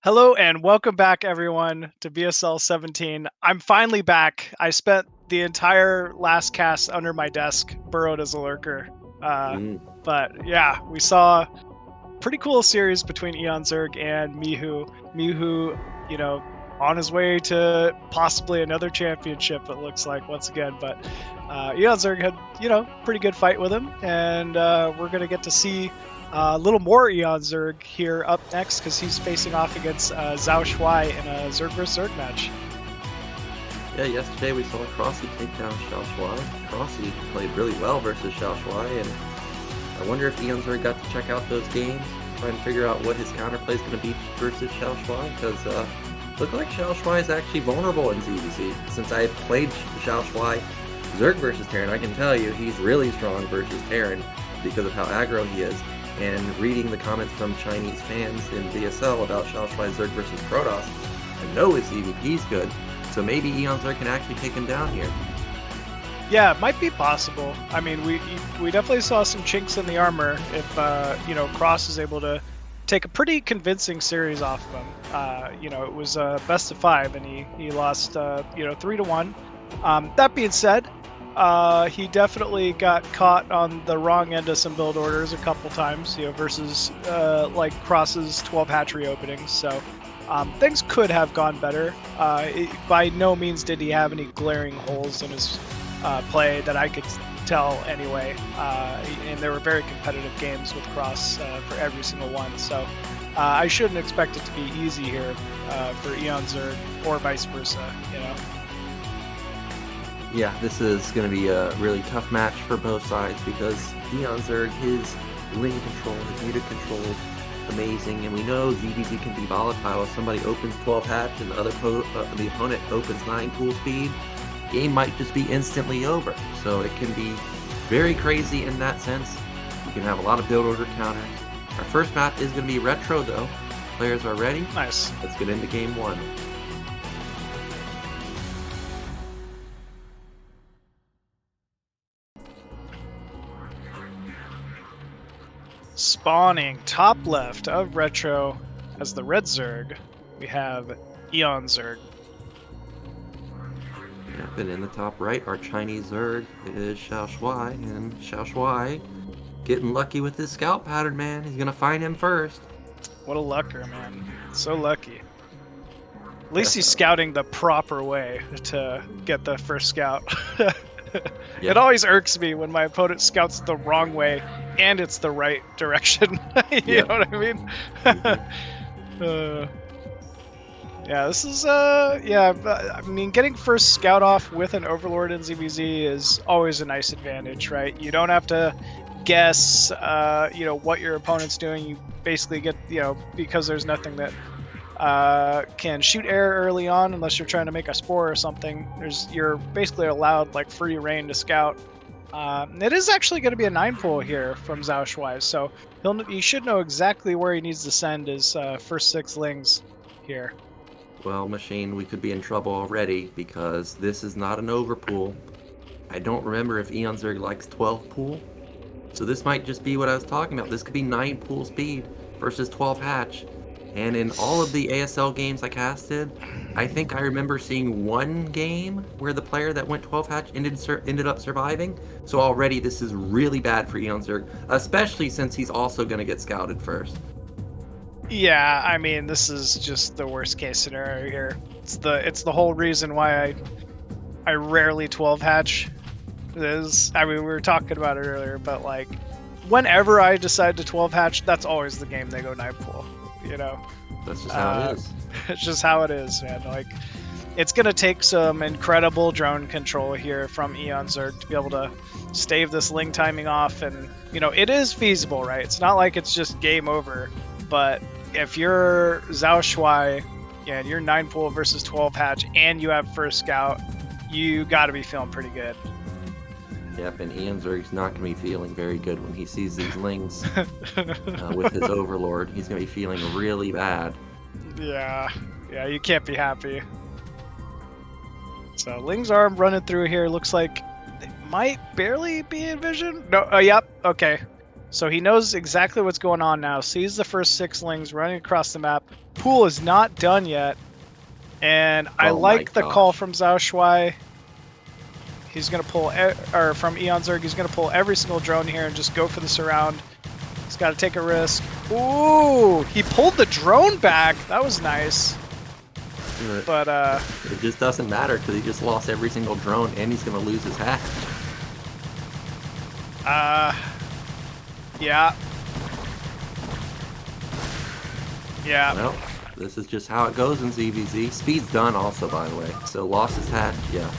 Hello and welcome back, everyone, to BSL17. I'm finally back. I spent the entire last cast under my desk, burrowed as a lurker. But yeah, we saw a pretty cool series between eOnzErG and Mihu. Mihu, on his way to possibly another championship, it looks like, once again. But eOnzErG had, pretty good fight with him, and we're going to get to see a little more eOnzErG here up next because he's facing off against XiaoShuai in a Zerg vs Zerg match. Yeah, yesterday we saw Crossy take down XiaoShuai. Crossy played really well versus XiaoShuai, and I wonder if eOnzErG got to check out those games, try and figure out what his counterplay is going to be versus XiaoShuai, because look like XiaoShuai is actually vulnerable in ZZZ. Since I played XiaoShuai Zerg versus Terran, I can tell you he's really strong versus Terran because of how aggro he is. And reading the comments from Chinese fans in BSL about XiaoShuai Zerg versus Protoss, I know his EVP's good, so maybe eOnzErG can actually take him down here. Yeah, it might be possible. I mean, we definitely saw some chinks in the armor if, Cross is able to take a pretty convincing series off of him. It was best of 5, and he lost, 3-1. That being said, he definitely got caught on the wrong end of some build orders a couple times, versus like Cross's 12 hatchery openings. So things could have gone better. By no means did he have any glaring holes in his play that I could tell anyway. And there were very competitive games with Cross for every single one. So I shouldn't expect it to be easy here for eOnzErG or vice versa, Yeah, this is going to be a really tough match for both sides because eOnzErG, his lane control, his muted control is amazing, and we know ZZZ can be volatile. If somebody opens 12 hatch and the opponent opens 9 pool speed, game might just be instantly over. So it can be very crazy in that sense. You can have a lot of build order counters. Our first map is going to be retro though. Players are ready. Nice. Let's get into game 1. Spawning top left of retro as the red Zerg, we have eOnzErG. Yep, and in the top right, our Chinese Zerg is XiaoShuai, and XiaoShuai getting lucky with his scout pattern, man. He's gonna find him first. What a lucker, man. So lucky. At least he's scouting the proper way to get the first scout. Yeah. It always irks me when my opponent scouts the wrong way and it's the right direction. You know what I mean? Yeah, this is, I mean, getting first scout off with an Overlord in ZVZ is always a nice advantage, right? You don't have to guess, what your opponent's doing. You basically get, because there's nothing that can shoot air early on unless you're trying to make a spore or something. You're basically allowed like free reign to scout. It is actually going to be a 9 pool here from XiaoShuai, so he should know exactly where he needs to send his first 6 lings here. Well, Machine, we could be in trouble already because this is not an overpool. I don't remember if eOnzErG likes 12 pool, so this might just be what I was talking about. This could be 9 pool speed versus 12 hatch. And in all of the ASL games I casted, I think I remember seeing one game where the player that went 12 hatch ended up surviving. So already this is really bad for eOnzErG, especially since he's also going to get scouted first. Yeah, I mean, this is just the worst case scenario here. It's the whole reason why I rarely 12 hatch. I mean, we were talking about it earlier, but like whenever I decide to 12 hatch, that's always the game they go 9 pool. That's just how it is. It's just how it is, man. Like, it's gonna take some incredible drone control here from eOnzErG to be able to stave this ling timing off, and it is feasible, right? It's not like it's just game over, but if you're XiaoShuai and you're 9 pool versus 12 hatch and you have first scout, you got to be feeling pretty good. Yep, and eOnzErG's not going to be feeling very good when he sees these lings with his Overlord. He's going to be feeling really bad. Yeah, you can't be happy. So Ling's arm running through here looks like they might barely be in vision. No, yep, okay. So he knows exactly what's going on now. Sees the first 6lings running across the map. Pool is not done yet. And I Oh my like the call gosh. from XiaoShuai. He's going to pull, or from eOnzErG, he's going to pull every single drone here and just go for the surround. He's got to take a risk. Ooh, he pulled the drone back. That was nice. But it just doesn't matter because he just lost every single drone and he's going to lose his hatch. Yeah. Yeah. Well, this is just how it goes in ZVZ. Speed's done also, by the way. So lost his hatch, yeah.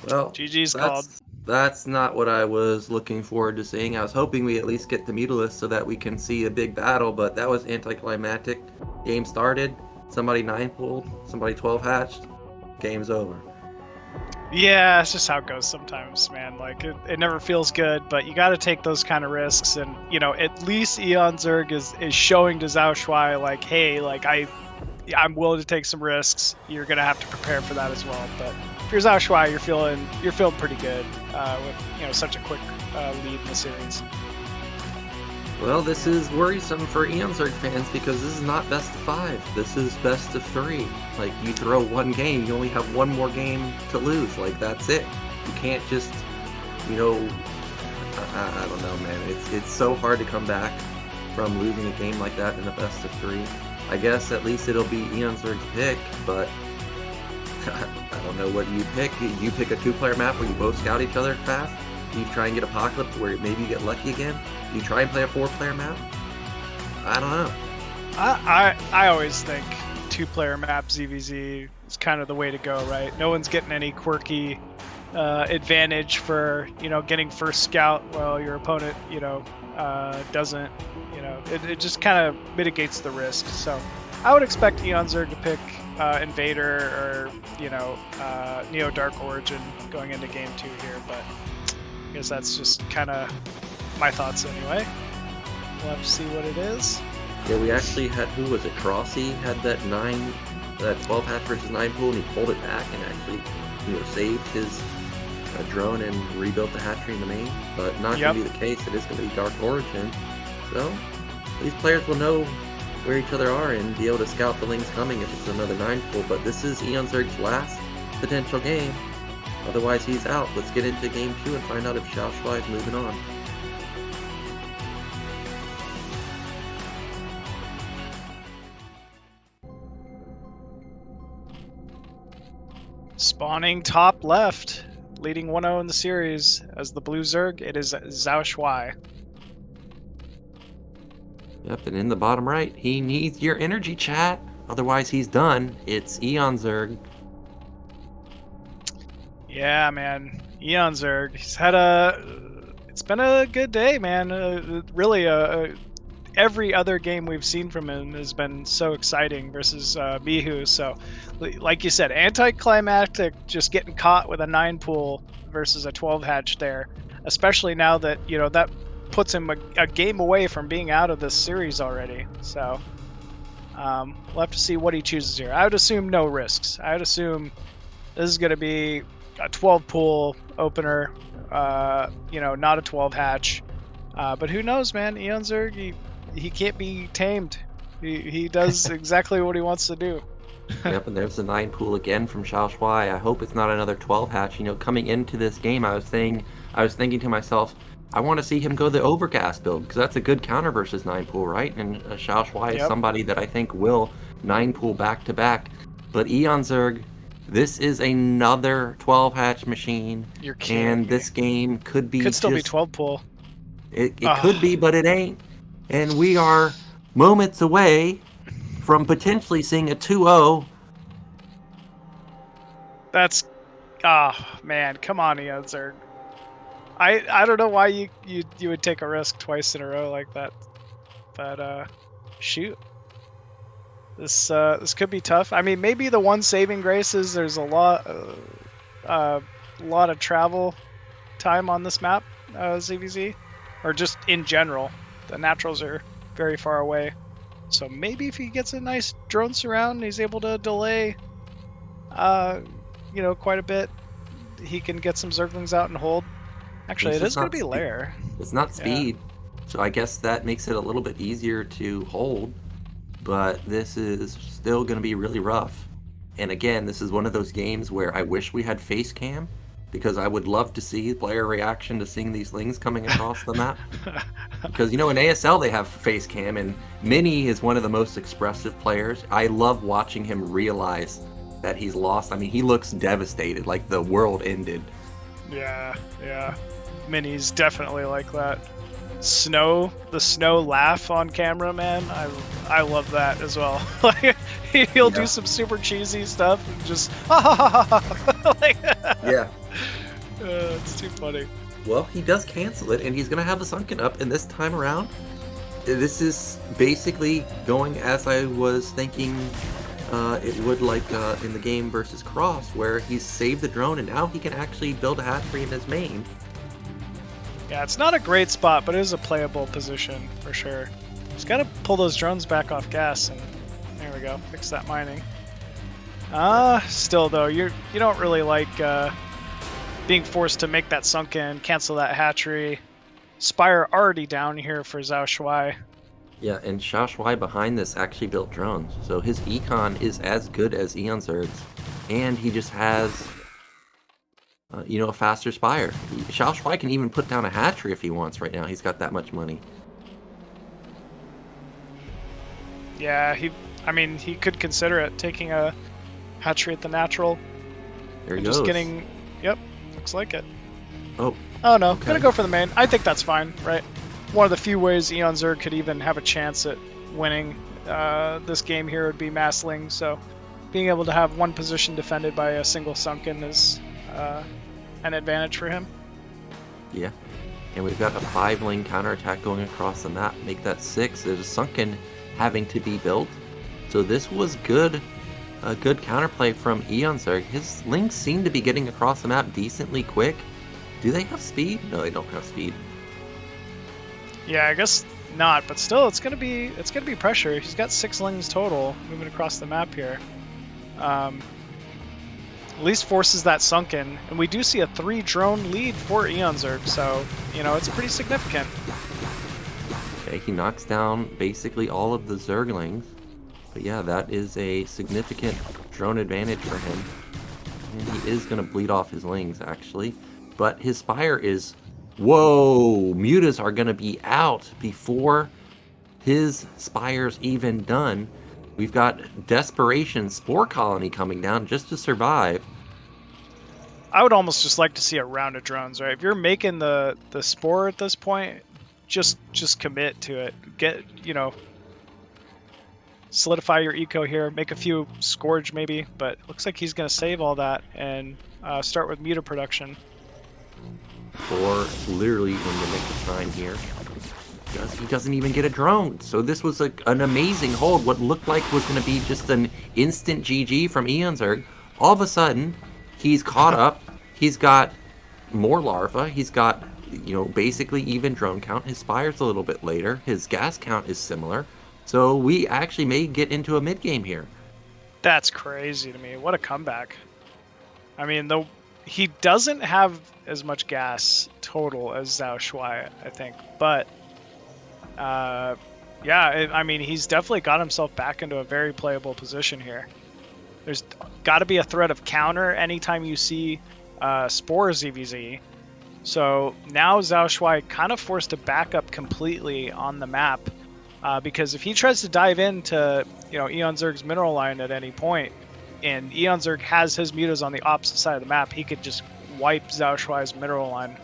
Well, GG's called. That's not what I was looking forward to seeing. I was hoping we at least get the Mutalist so that we can see a big battle, but that was anticlimactic. Game started, somebody 9-pulled, somebody 12 hatched, game's over. Yeah, it's just how it goes sometimes, man. Like, it never feels good, but you got to take those kind of risks. And, you know, at least eOnzErG is showing to XiaoShuai, like, hey, like, I'm willing to take some risks. You're going to have to prepare for that as well. But if you're XiaoShuai, you're feeling pretty good with, you know, such a quick lead in the series. Well, this is worrisome for eOnzErG fans because this is not best of 5. This is best of 3. Like, you throw one game, you only have one more game to lose. Like, that's it. You can't just, you know, I don't know, man. It's so hard to come back from losing a game like that in the best of 3. I guess at least it'll be eOnzErG's pick, but I don't know what you pick. You pick a 2-player map where you both scout each other fast. You try and get Apocalypse where maybe you get lucky again. You try and play a 4-player map. I don't know. I always think 2-player map ZVZ is kind of the way to go, right? No one's getting any quirky advantage for, you know, getting first scout while your opponent, you know, doesn't. You know, it just kind of mitigates the risk. So I would expect eOnzErG to pick Invader or, you know, Neo Dark Origin going into game 2 here, but I guess that's just kind of my thoughts anyway. We'll have to see what it is. Yeah, we actually had, who was it? Crossy had that 12 hatch versus 9 pool, and he pulled it back and actually, you know, saved his drone and rebuilt the hatchery in the main. But not going to be the case. It is going to be Dark Origin. So these players will know where each other are and be able to scout the lings coming if it's another 9 pool. But this is eOnzErG's last potential game. Otherwise, he's out. Let's get into game 2 and find out if XiaoShuai is moving on. Spawning top left, leading 1-0 in the series as the blue Zerg. It is XiaoShuai. Yep, and in the bottom right, he needs your energy, chat. Otherwise, he's done. It's eOnzErG. Yeah, man. eOnzErG. He's had it's been a good day, man. Really, every other game we've seen from him has been so exciting versus Mihu. So, like you said, anticlimactic, just getting caught with a 9 pool versus a 12 hatch there. Especially now that, you know, that puts him a game away from being out of this series already. So, we'll have to see what he chooses here. I would assume no risks. I would assume this is going to be a 12 pool opener, you know, not a 12 hatch. But who knows, man? eOnzErG, he can't be tamed. He does exactly what he wants to do. Yep, and there's the 9 pool again from XiaoShuai. I hope it's not another 12 hatch. You know, coming into this game, I was thinking to myself, I want to see him go the Overcast build because that's a good counter versus 9 pool, right? And XiaoShuai is somebody that I think will 9 pool back to back. But eOnzErG, this is another 12 hatch machine. You're kidding and me. This game could be still be 12 pool. It could be, but it ain't. And we are moments away from potentially seeing a 2-0. That's, man, come on, eOnzErG. I don't know why you would take a risk twice in a row like that, but shoot, this could be tough. I mean, maybe the one saving grace is there's a lot of travel time on this map, ZVZ, or just in general. The naturals are very far away, so maybe if he gets a nice drone surround, he's able to delay, you know, quite a bit. He can get some Zerglings out and hold. Actually, it is going to be lair. It's not speed. So I guess that makes it a little bit easier to hold, but this is still going to be really rough. And again, this is one of those games where I wish we had face cam, because I would love to see player reaction to seeing these lings coming across the map. Because, you know, in ASL they have face cam, and Mini is one of the most expressive players. I love watching him realize that he's lost. I mean, he looks devastated, like the world ended. Yeah, yeah. Mini's definitely like that. The snow laugh on camera, man. I love that as well. Like he'll do some super cheesy stuff and just like, Yeah. it's too funny. Well, he does cancel it, and he's going to have the sunken up, and this time around, this is basically going as I was thinking it would, like in the game versus Cross, where he's saved the drone, and now he can actually build a hatchery in his main. Yeah, it's not a great spot, but it is a playable position for sure. Just got to pull those drones back off gas, and there we go. Fix that mining. Still though, you don't really like being forced to make that sunken, cancel that hatchery. Spire already down here for XiaoShuai. Yeah, and XiaoShuai behind this actually built drones, so his econ is as good as eOnzErG's, and he just has, you know, a faster Spire. XiaoShuai can even put down a hatchery if he wants right now. He's got that much money. Yeah, he could consider it, taking a hatchery at the natural. There he goes. Just getting, yep, looks like it. Oh no, okay. Gonna go for the main. I think that's fine, right? One of the few ways eOnzErG could even have a chance at winning this game here would be massling, so being able to have one position defended by a single sunken is an advantage for him. Yeah, and we've got a 5-lane counterattack going across the map, make that 6. There's a sunken having to be built, so this was good. A good counterplay from eOnzErG. His lings seem to be getting across the map decently quick. Do they have speed? No, they don't have speed. Yeah, I guess not, but still, it's gonna be pressure. He's got 6 lings total moving across the map here. At least forces that sunken, and we do see a 3-drone lead for eOnzErG, so you know it's pretty significant. Okay, he knocks down basically all of the Zerglings, but yeah, that is a significant drone advantage for him. And he is going to bleed off his lings actually, but his Spire is. Whoa! Mutas are going to be out before his Spire's even done. We've got Desperation Spore Colony coming down just to survive. I would almost just like to see a round of drones, right? If you're making the spore at this point, just commit to it. Get, you know, solidify your eco here, make a few Scourge maybe, but looks like he's going to save all that and start with Muta production. Or literally in the nick of time here. He doesn't even get a drone. So this was an amazing hold. What looked like was going to be just an instant GG from eOnzErG. All of a sudden, he's caught up. He's got more larvae. He's got, you know, basically even drone count. His Spire's a little bit later. His gas count is similar. So we actually may get into a mid game here. That's crazy to me. What a comeback. I mean, though he doesn't have as much gas total as XiaoShuai, I think, but yeah, I mean, he's definitely got himself back into a very playable position here. There's got to be a threat of counter anytime you see Spore ZVZ. So now XiaoShuai kind of forced to back up completely on the map, because if he tries to dive into, you know, eOnzErG's mineral line at any point, and eOnzErG has his mutas on the opposite side of the map, he could just wipe XiaoShuai's mineral line.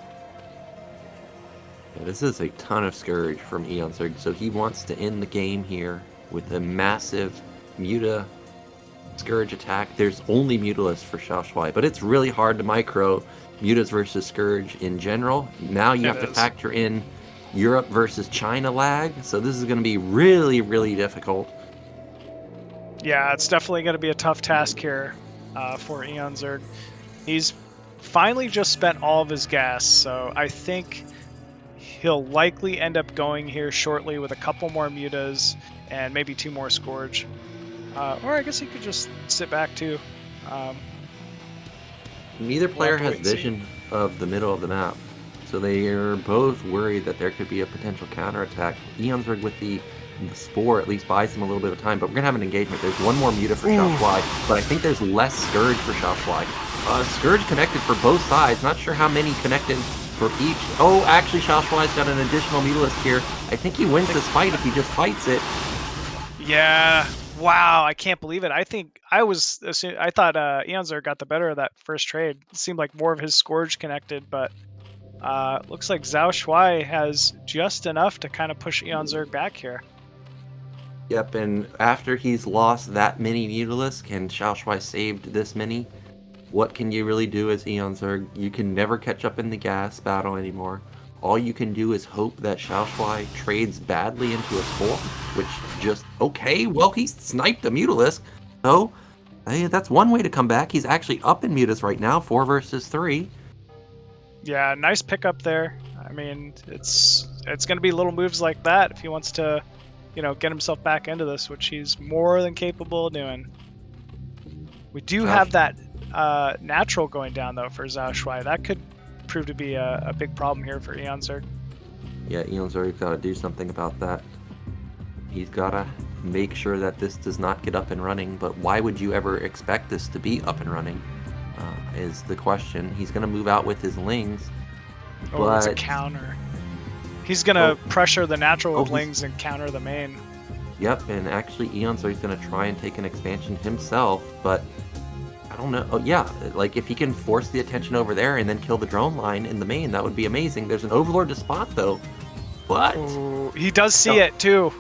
Yeah, this is a ton of Scourge from eOnzErG, so he wants to end the game here with a massive Muta Scourge attack. There's only Mutalist for XiaoShuai, but it's really hard to micro Mutas versus Scourge in general. Now you have to factor in Europe versus China lag, so this is going to be really, really difficult. Yeah, it's definitely going to be a tough task here for eOnzErG. He's finally just spent all of his gas, so I think he'll likely end up going here shortly with a couple more mutas and maybe 2 more Scourge. Or I guess he could just sit back too. Neither player has vision of the middle of the map, So they are both worried that there could be a potential counterattack. eOnzErG with the Spore at least buys them a little bit of time, but we're going to have an engagement. There's one more Muta for XiaoShuai, but I think there's less Scourge for XiaoShuai. Scourge connected for both sides. Not sure how many connected for each. Oh, actually, XiaoShuai's got an additional Mutalist here. I think he wins this fight if he just fights it. Yeah. Wow, I can't believe it. I thought eOnzErG got the better of that first trade. It seemed like more of his Scourge connected, but looks like XiaoShuai has just enough to kind of push eOnzErG back here. Yep, and after he's lost that many Mutalisks and XiaoShuai saved this many, what can you really do as eOnzErG? You can never catch up in the gas battle anymore. All you can do is hope that XiaoShuai trades badly into a Spore, which just, okay, well, he sniped a Mutalisk. So, hey, that's one way to come back. He's actually up in Mutas right now, 4 versus 3. Yeah, nice pickup there. I mean, it's going to be little moves like that if he wants to, get himself back into this, which he's more than capable of doing. We do have that natural going down, though, for XiaoShuai. That could prove to be a big problem here for eOnzErG. Yeah, eOnzErG's got to do something about that. He's got to make sure that this does not get up and running, but why would you ever expect this to be up and running is the question. He's going to move out with his Lings. Oh, it's a counter. He's going to pressure the natural with Lings and counter the main. Yep, and actually eOnzErG's going to try and take an expansion himself, but I don't know. Oh, yeah, like if he can force the attention over there and then kill the drone line in the main, that would be amazing. There's an Overlord to spot, though. But he does see it, too.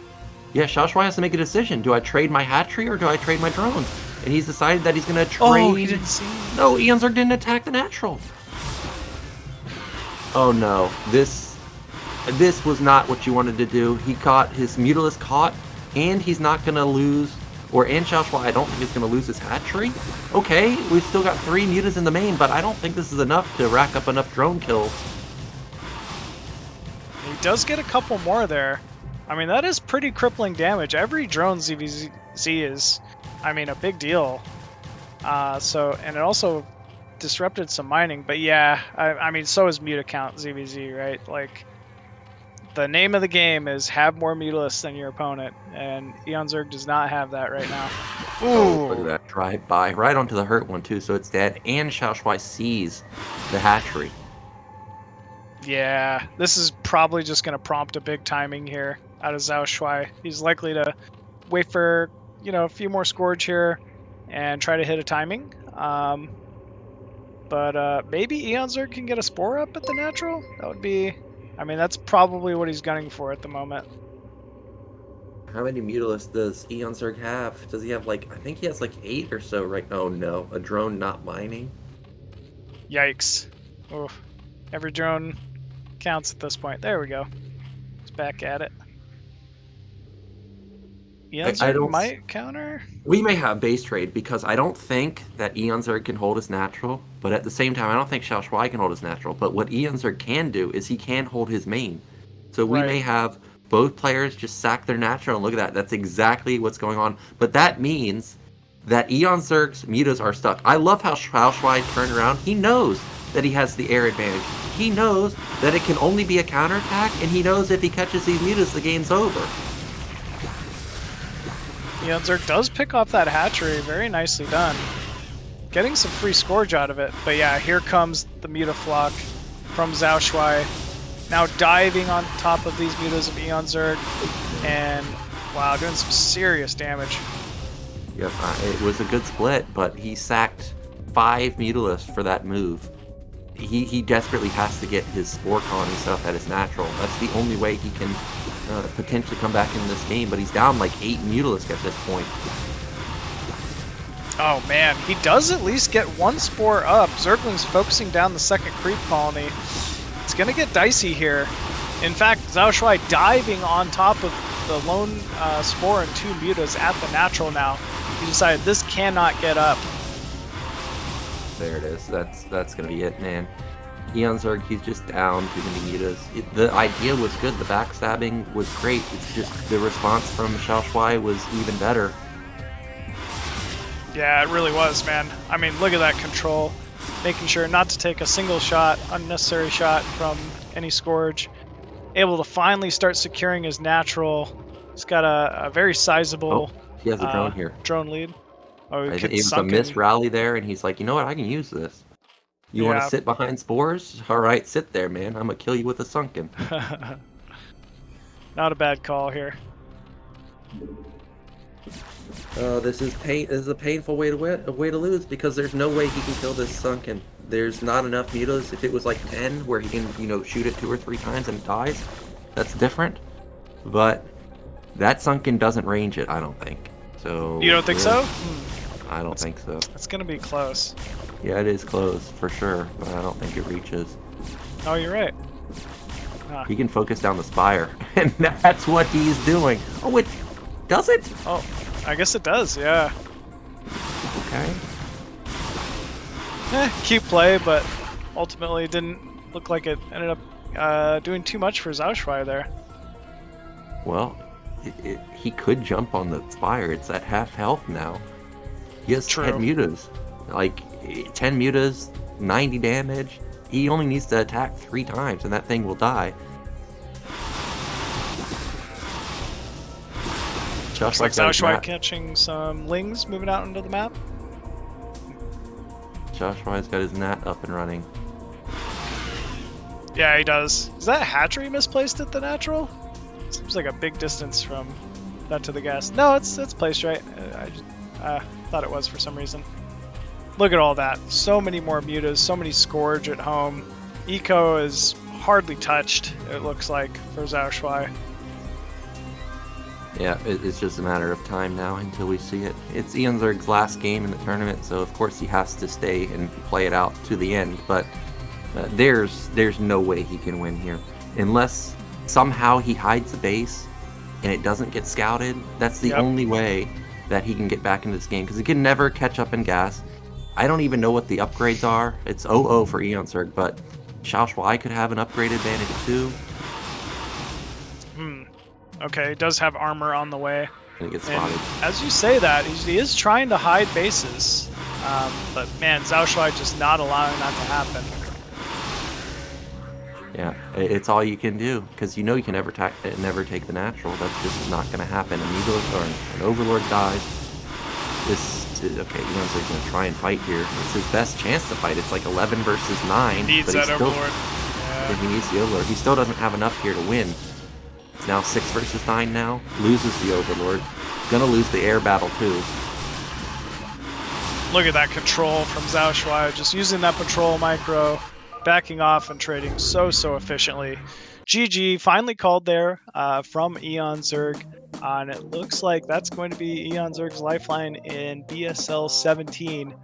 Yeah, XiaoShuai has to make a decision. Do I trade my hatchery or do I trade my drones? And he's decided that he's going to trade... Oh, he didn't see it. No, eOnzErG didn't attack the natural. Oh, no. This was not what you wanted to do. He caught his Mutalisk caught, and he's not going to lose... and XiaoShuai, I don't think he's going to lose his hatchery. Okay, we've still got 3 Mutas in the main, but I don't think this is enough to rack up enough drone kills. He does get a couple more there. I mean, that is pretty crippling damage. Every drone ZVZ is, I mean, a big deal. And it also disrupted some mining. But yeah, I mean, so is Muta count ZVZ, right? Like, the name of the game is have more Mutalisks than your opponent, and eOnzErG does not have that right now. Ooh. Oh, look at that drive-by, right onto the hurt one too, so it's dead, and XiaoShuai sees the hatchery. Yeah, this is probably just going to prompt a big timing here out of XiaoShuai. He's likely to wait for, a few more Scourge here and try to hit a timing. But maybe eOnzErG can get a Spore up at the natural? That would be... I mean, that's probably what he's gunning for at the moment. How many Mutalisks does eOnzErG have? Does he have, I think he has 8 or so right now. Oh no, a drone not mining? Yikes. Oof. Every drone counts at this point. There we go. It's back at it. eOnzErG might counter? We may have base trade because I don't think that eOnzErG can hold his natural, but at the same time, I don't think XiaoShuai can hold his natural. But what eOnzErG can do is he can hold his main. So we may have both players just sack their natural, and look at that. That's exactly what's going on. But that means that eOnzErG's Mutas are stuck. I love how XiaoShuai turned around. He knows that he has the air advantage. He knows that it can only be a counterattack, and he knows if he catches these Mutas, the game's over. eOnzErG does pick off that hatchery. Very nicely done. Getting some free Scourge out of it. But yeah, here comes the Mutaflock from XiaoShuai. Now diving on top of these Mutas of eOnzErG. And wow, doing some serious damage. Yep, it was a good split, but he sacked 5 Mutalisks for that move. He desperately has to get his Spore colony stuff at his natural. That's the only way he can potentially come back in this game, but he's down 8 Mutalisks at this point. Oh man, he does at least get 1 Spore up. Zergling's focusing down the second creep colony. It's gonna get dicey here. In fact, XiaoShuai diving on top of the lone Spore and 2 Mutas at the natural now. He decided this cannot get up. There it is. That's gonna be it, man. eOnzErG, he's just down too many Mutas. The idea was good. The backstabbing was great. It's just the response from XiaoShuai was even better. Yeah, it really was, man. I mean, look at that control. Making sure not to take a single shot, unnecessary shot from any Scourge. Able to finally start securing his natural. He's got a very sizable He has a drone here. drone lead. Oh, I he think gets it was a sunken. missed rally there, and he's like, you know what? I can use this. You want to Yeah. sit behind spores? All right, sit there, man. I'm gonna kill you with a sunken. Not a bad call here. This is a painful way to lose because there's no way he can kill this sunken. There's not enough mutas. If it was like 10, where he can, you know, shoot it 2 or 3 times and it dies, that's different. But that sunken doesn't range it, I don't think. So You don't think so? I don't think so. It's gonna be close. Yeah, it is close for sure, but I don't think it reaches. Oh, you're right. He can focus down the spire, and that's what he's doing. Oh, it does it? Oh, I guess it does. Yeah. Okay. Cute play, but ultimately didn't look like it ended up doing too much for XiaoShuai there. Well, he could jump on the spire. It's at half health now. He has 10 mutas. Like, 10 mutas, 90 damage. He only needs to attack 3 times, and that thing will die. Looks like XiaoShuai catching some lings moving out into the map. XiaoShuai's got his nat up and running. Yeah, he does. Is that hatchery misplaced at the natural? Seems like a big distance from that to the gas. No, it's placed right. I just thought it was for some reason. Look at all that. So many more mutas, so many Scourge at home. Eco is hardly touched, it looks like, for XiaoShuai. Yeah, it's just a matter of time now until we see it. It's eOnzErG's last game in the tournament, so of course he has to stay and play it out to the end, but there's no way he can win here. Unless somehow he hides the base and it doesn't get scouted, that's the only way that he can get back into this game, because he can never catch up in gas. I don't even know what the upgrades are. It's 0-0 for eOnzErG, but XiaoShuai could have an upgrade advantage too. Okay, he does have armor on the way. And it gets spotted. As you say that, he is trying to hide bases. But man, XiaoShuai just not allowing that to happen. Yeah, it's all you can do, because you know you can never take the natural. That's just not going to happen. An Overlord dies. Okay, eOnzErG's going to try and fight here. It's his best chance to fight. It's like 11 versus 9. He needs that Overlord. Yeah. He needs the Overlord. He still doesn't have enough here to win. It's now 6 versus 9 now. Loses the Overlord. Gonna lose the air battle too. Look at that control from XiaoShuai. Just using that patrol micro, backing off and trading so efficiently. GG finally called there from eOnzErG. And it looks like that's going to be eOnzErG's lifeline in BSL17.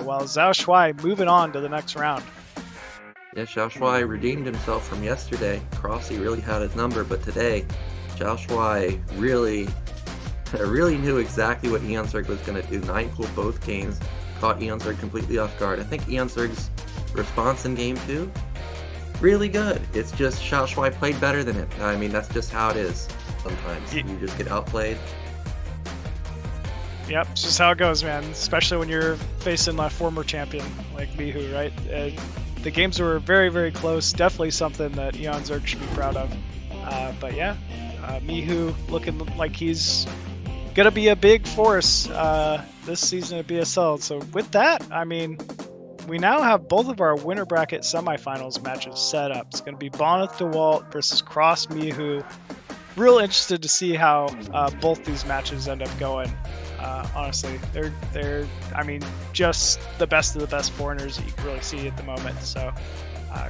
While XiaoShuai moving on to the next round. Yeah, XiaoShuai redeemed himself from yesterday. Crossy really had his number, but today, XiaoShuai really knew exactly what eOnzErG was going to do. 9-pull both games, caught eOnzErG completely off guard. I think eOnzErG's response in game 2, really good. It's just XiaoShuai played better than him. I mean, that's just how it is sometimes. You just get outplayed. Yep, it's just how it goes, man. Especially when you're facing a former champion like Mihu, right? The games were very close. Definitely something that eOnzErG should be proud of. But yeah, Mihu looking like he's gonna be a big force this season at BSL. So with that, I mean, we now have both of our winner bracket semifinals matches set up. It's gonna be Bonyth Dawid versus Cross Mihu. Real interested to see how both these matches end up going. Honestly, they're I mean, just the best of the best foreigners that you can really see at the moment. So,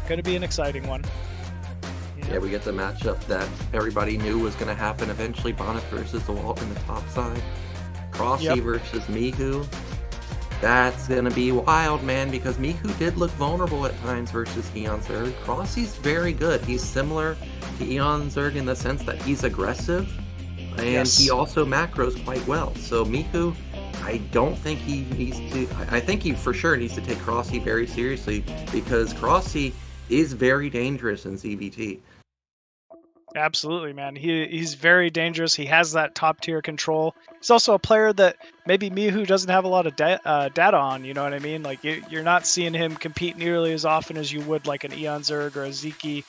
going to be an exciting one. Yeah, we get the matchup that everybody knew was going to happen eventually. Bonyth versus Dawid in the top side. Crossy versus Mihu. That's going to be wild, man, because Mihu did look vulnerable at times versus eOnzErG. Crossy's very good. He's similar to eOnzErG in the sense that he's aggressive. And he also macros quite well. So Mihu, I don't think he needs to... I think he for sure needs to take Crossy very seriously, because Crossy is very dangerous in ZVT. Absolutely, man. He's very dangerous. He has that top tier control. He's also a player that maybe Mihu doesn't have a lot of data on. You know what I mean? Like you're not seeing him compete nearly as often as you would like an eOnzErG or a Sziky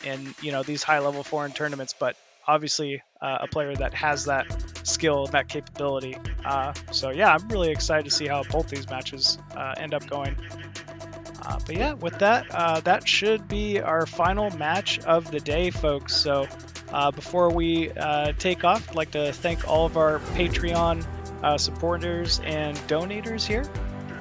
in these high level foreign tournaments. But obviously, a player that has that skill, that capability. So yeah, I'm really excited to see how both these matches end up going. But yeah, with that, that should be our final match of the day, folks. So before we take off, I'd like to thank all of our Patreon supporters and donators here.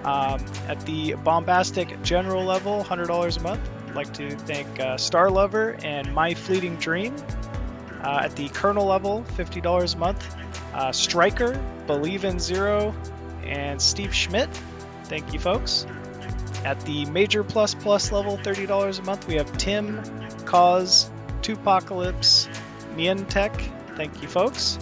At the Bombastic General level, $100 a month, I'd like to thank Star Lover and My Fleeting Dream. At the Colonel level, $50 a month, Striker, Believe in Zero, and Steve Schmidt. Thank you, folks. At the Major Plus Plus level, $30 a month, we have Tim, Cause, Tupacalypse, Nientech. Thank you, folks.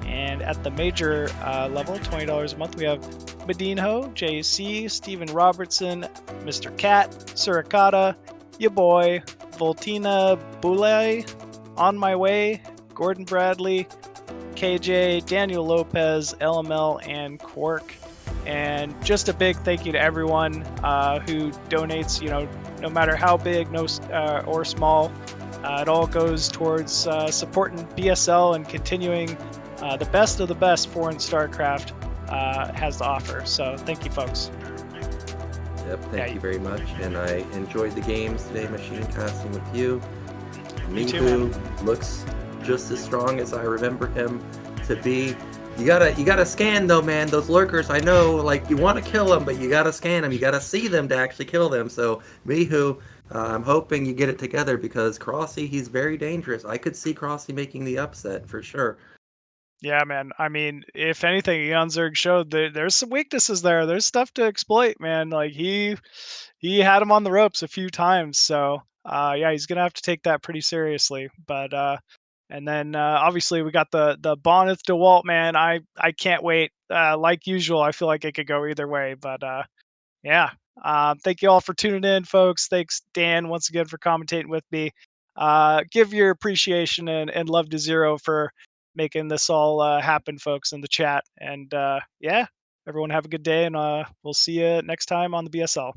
And at the Major level, $20 a month, we have Medinho, JC, Stephen Robertson, Mr. Cat, Suricata, Ya Boy, Voltina Boulay, On My Way, Gordon Bradley, KJ, Daniel Lopez, LML, and Quark. And just a big thank you to everyone who donates, no matter how big or small. It all goes towards supporting BSL and continuing the best of the best foreign StarCraft has to offer. So thank you, folks. Yep, thank you very much. And I enjoyed the games today, machine casting with you. Mihu looks just as strong as I remember him to be. You gotta scan though, man. Those lurkers, I know, like you want to kill them, but you gotta scan them. You gotta see them to actually kill them. So Mihu, I'm hoping you get it together because Crossy, he's very dangerous. I could see Crossy making the upset for sure. Yeah, man. I mean, if anything, eOnzErG showed that there's some weaknesses there. There's stuff to exploit, man. Like he had him on the ropes a few times. So yeah, he's gonna have to take that pretty seriously. But and then obviously we got the Bonyth DeWalt, man. I can't wait. Like usual, I feel like it could go either way. But yeah. Thank you all for tuning in, folks. Thanks, Dan, once again for commentating with me. Give your appreciation and love to Zero for making this all happen, folks, in the chat. And yeah, everyone have a good day, and we'll see you next time on the BSL.